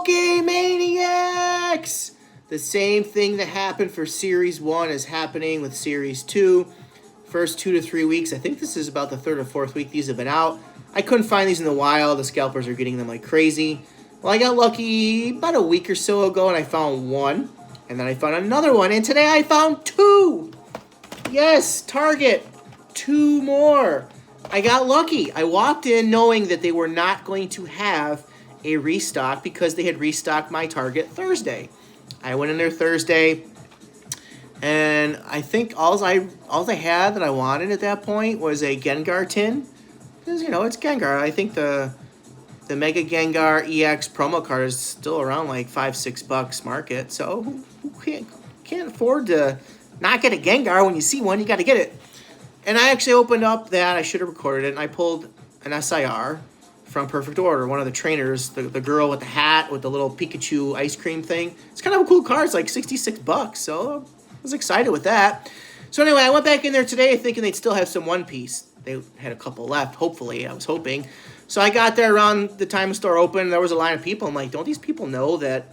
Pokemaniacs! The same thing that happened for Series 1 is happening with Series 2. First 2 to 3 weeks. I think this is about the third or fourth week these have been out. I couldn't find these in the wild. The scalpers are getting them like crazy. Well, I got lucky about a week or so ago and I found one. And then I found another one. And today I found two. Yes, Target. Two more. I got lucky. I walked in knowing that they were not going to have a restock because they had restocked my Target Thursday. I went in there Thursday, and I think all they had that I wanted at that point was a Gengar tin. Because, it's Gengar. I think the Mega Gengar EX promo card is still around like $5-6 market. So who can't afford to not get a Gengar? When you see one, you got to get it. And I actually opened up that. I should have recorded it. And I pulled an SIR from Perfect Order. One of the trainers, the girl with the hat with the little Pikachu ice cream thing. It's kind of a cool card. It's like $66. So I was excited with that. So anyway, I went back in there today thinking they'd still have some One Piece. They had a couple left, hopefully. I was hoping. So I got there around the time the store opened. There was a line of people. I'm like, don't these people know that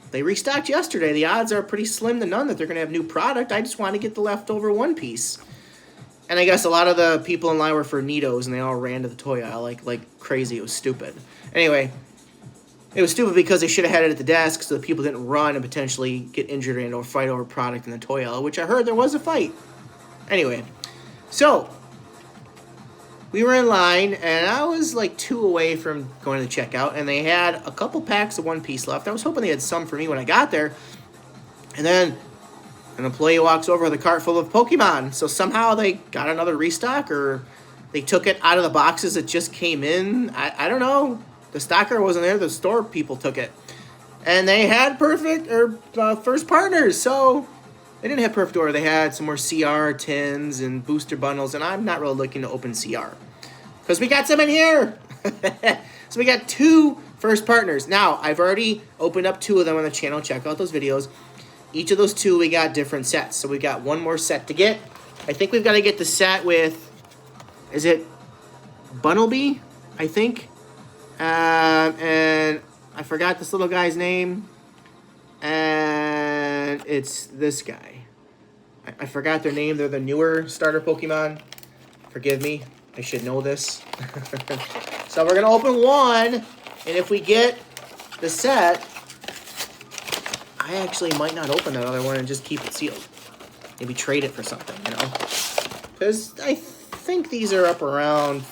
they restocked yesterday? The odds are pretty slim to none that they're going to have new product. I just want to get the leftover One Piece. And I guess a lot of the people in line were for Nitos, and they all ran to the toy aisle like crazy. It was stupid. Anyway, it was stupid because they should have had it at the desk so that people didn't run and potentially get injured and or fight over product in the toy aisle, which I heard there was a fight. Anyway, so we were in line, and I was like 2 away from going to the checkout, and they had a couple packs of One Piece left. I was hoping they had some for me when I got there. And then an employee walks over with a cart full of Pokemon. So somehow they got another restock, or they took it out of the boxes that just came in. I don't know. The stocker wasn't there. The store people took it. And they had first partners. So they didn't have Perfect Order. They had some more CR tins and booster bundles. And I'm not really looking to open CR, because we got some in here. So we got 2 first partners. Now, I've already opened up 2 of them on the channel. Check out those videos. Each of those 2, we got different sets. So we got one more set to get. I think we've got to get the set with, is it Bunnelby? I think. And I forgot this little guy's name. And it's this guy. I forgot their name. They're the newer starter Pokemon. Forgive me. I should know this. So we're going to open one. And if we get the set, I actually might not open that other one and just keep it sealed. Maybe trade it for something, Because I think these are up around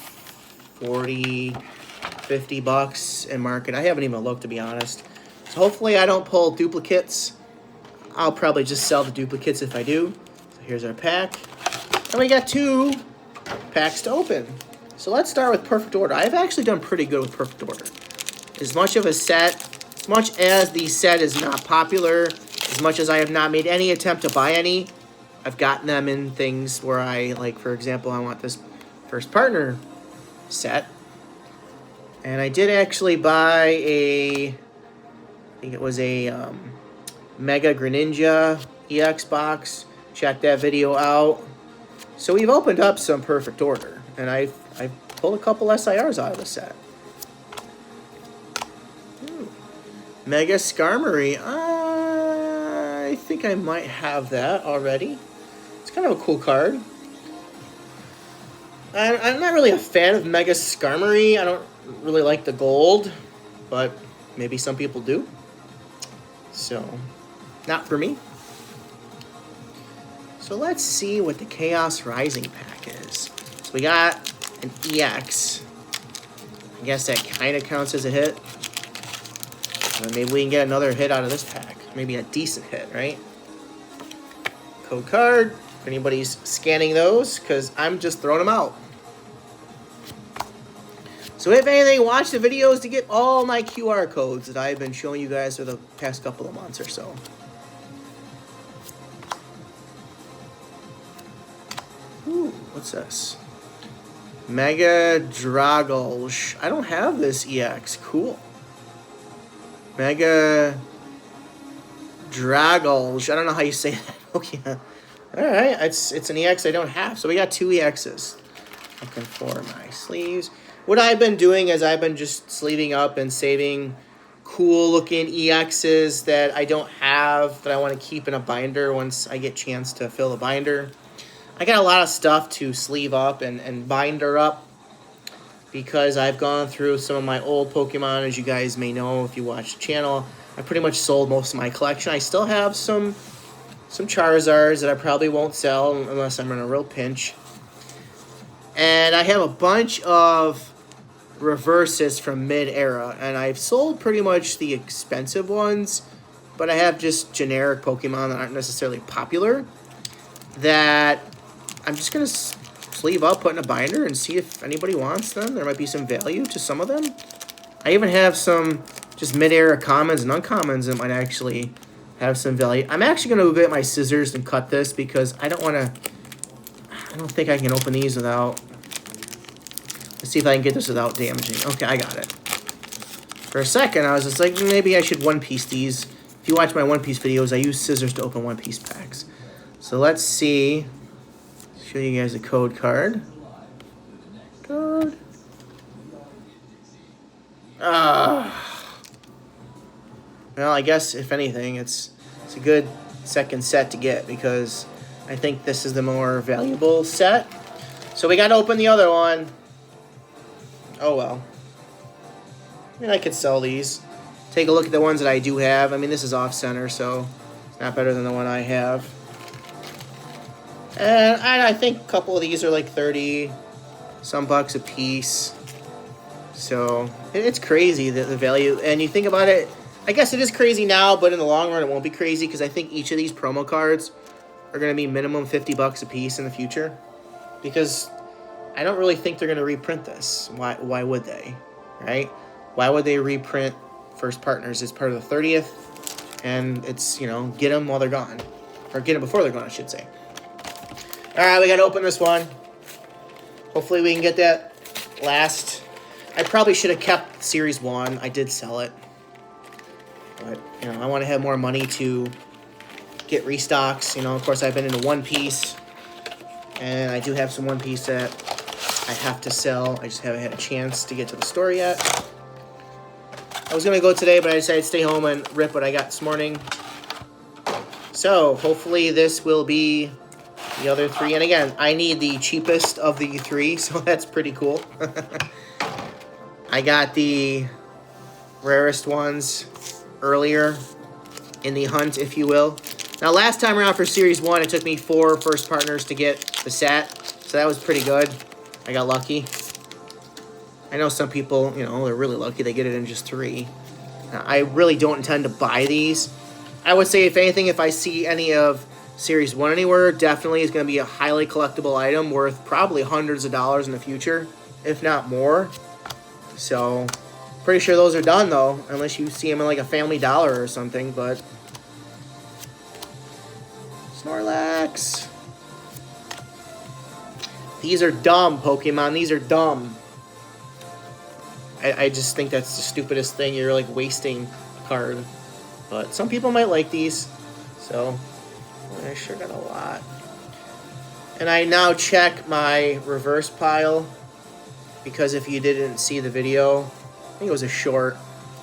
$40-50 in market. I haven't even looked, to be honest. So hopefully I don't pull duplicates. I'll probably just sell the duplicates if I do. So here's our pack. And we got 2 packs to open. So let's start with Perfect Order. I've actually done pretty good with Perfect Order. As much as the set is not popular, as much as I have not made any attempt to buy any, I've gotten them in things where I, like, for example, I want this first partner set. And I did actually buy I think it was a Mega Greninja EX box. Check that video out. So we've opened up some Perfect Order, and I've pulled a couple SIRs out of the set. Mega Skarmory. I think I might have that already. It's kind of a cool card. I'm not really a fan of Mega Skarmory. I don't really like the gold, but maybe some people do. So, not for me. So let's see what the Chaos Rising pack is. So we got an EX. I guess that kind of counts as a hit. Maybe we can get another hit out of this pack. Maybe a decent hit, right? Code card. If anybody's scanning those, because I'm just throwing them out. So if anything, watch the videos to get all my QR codes that I've been showing you guys for the past couple of months or so. Ooh, what's this? Mega Dragolsh. I don't have this EX. Cool. Mega Dragolsh. I don't know how you say that. Okay. Alright, it's an EX I don't have. So we got 2 EXs. Looking for my sleeves. What I've been doing is I've been just sleeving up and saving cool looking EXs that I don't have that I want to keep in a binder once I get a chance to fill the binder. I got a lot of stuff to sleeve up and binder up because I've gone through some of my old Pokemon, as you guys may know if you watch the channel. I pretty much sold most of my collection. I still have some Charizards that I probably won't sell unless I'm in a real pinch. And I have a bunch of reverses from mid-era, and I've sold pretty much the expensive ones, but I have just generic Pokemon that aren't necessarily popular that I'm just going to sleeve up, put in a binder, and see if anybody wants them. There might be some value to some of them. I even have some just mid-era commons and uncommons that might actually have some value. I'm actually going to go get my scissors and cut this because I don't think I can open these without... Let's see if I can get this without damaging. Okay, I got it. For a second, I was just like, maybe I should One Piece these. If you watch my One Piece videos, I use scissors to open One Piece packs. So let's see. Show you guys a code card. Code. Well, I guess, if anything, it's a good second set to get because I think this is the more valuable set. So we got to open the other one. Oh, well. I mean, I could sell these. Take a look at the ones that I do have. I mean, this is off-center, so it's not better than the one I have. And I think a couple of these are like 30-some bucks a piece. So it's crazy, the value. And you think about it, I guess it is crazy now, but in the long run, it won't be crazy because I think each of these promo cards are going to be minimum 50 bucks a piece in the future. Because I don't really think they're going to reprint this. Why would they, right? Why would they reprint First Partners as part of the 30th? And it's, get them while they're gone. Or get them before they're gone, I should say. All right, we got to open this one. Hopefully we can get that last. I probably should have kept Series 1. I did sell it. But, I want to have more money to get restocks. Of course, I've been into One Piece. And I do have some One Piece that I have to sell. I just haven't had a chance to get to the store yet. I was going to go today, but I decided to stay home and rip what I got this morning. So, hopefully this will be the other three. And again, I need the cheapest of the three, so that's pretty cool. I got the rarest ones earlier in the hunt, if you will. Now, last time around for Series 1, it took me 4 First Partners to get the set, so that was pretty good. I got lucky. I know some people, they're really lucky. They get it in just 3. Now, I really don't intend to buy these. I would say, if anything, if I see any of Series 1 anywhere, definitely is going to be a highly collectible item worth probably hundreds of dollars in the future, if not more. So, pretty sure those are done, though, unless you see them in like a Family Dollar or something, but... Snorlax. These are dumb, Pokemon. These are dumb. I just think that's the stupidest thing. You're like wasting a card. But some people might like these. So, I sure got a lot. And I now check my reverse pile. Because if you didn't see the video, I think it was a short,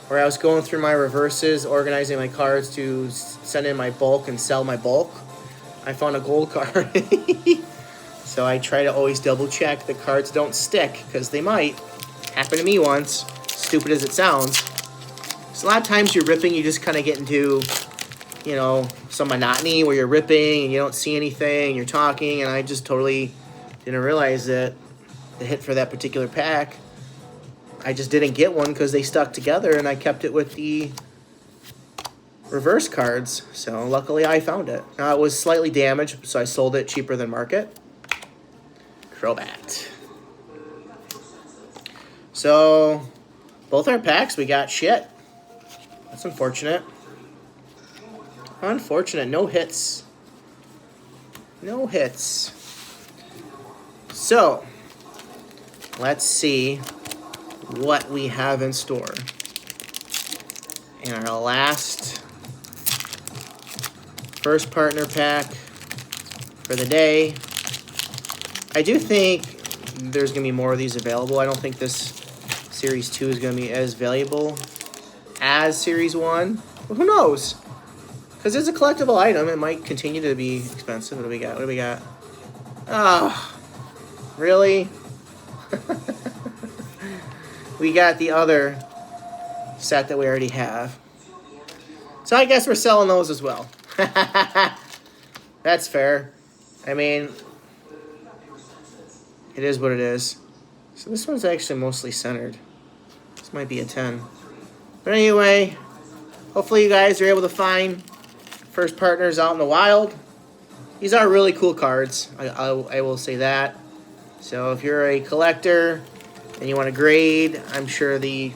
where I was going through my reverses, organizing my cards to send in my bulk and sell my bulk. I found a gold card. So I try to always double check the cards don't stick, because they might. Happened to me once, stupid as it sounds. So a lot of times you're ripping, you just kind of get into, some monotony where you're ripping and you don't see anything, you're talking, and I just totally didn't realize that the hit for that particular pack, I just didn't get one because they stuck together, and I kept it with the reverse cards. So luckily I found it. Now it was slightly damaged, so I sold it cheaper than market. Crobat. So both our packs, we got shit. That's unfortunate. Unfortunate. No hits. No hits. So let's see what we have in store. In our last First Partner pack for the day. I do think there's going to be more of these available. I don't think this Series 2 is going to be as valuable as Series 1. Well, who knows? Because it's a collectible item. It might continue to be expensive. What do we got? What do we got? Oh, really? We got the other set that we already have. So I guess we're selling those as well. That's fair. I mean, it is what it is. So this one's actually mostly centered. This might be a 10. But anyway, hopefully you guys are able to find first partners out in the wild. These are really cool cards. I will say that. So if you're a collector and you want to grade, I'm sure the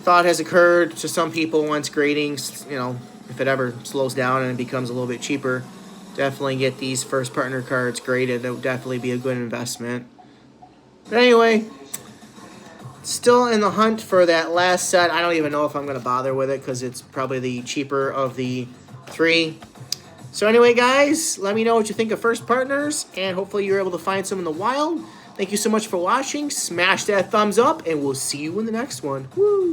thought has occurred to some people once grading, you know, if it ever slows down and it becomes a little bit cheaper, definitely get these first partner cards graded. That would definitely be a good investment. But anyway, still in the hunt for that last set. I don't even know if I'm going to bother with it because it's probably the cheaper of the 3. So anyway, guys, let me know what you think of first partners, and hopefully you're able to find some in the wild. Thank you so much for watching. Smash that thumbs up, and we'll see you in the next one. Woo!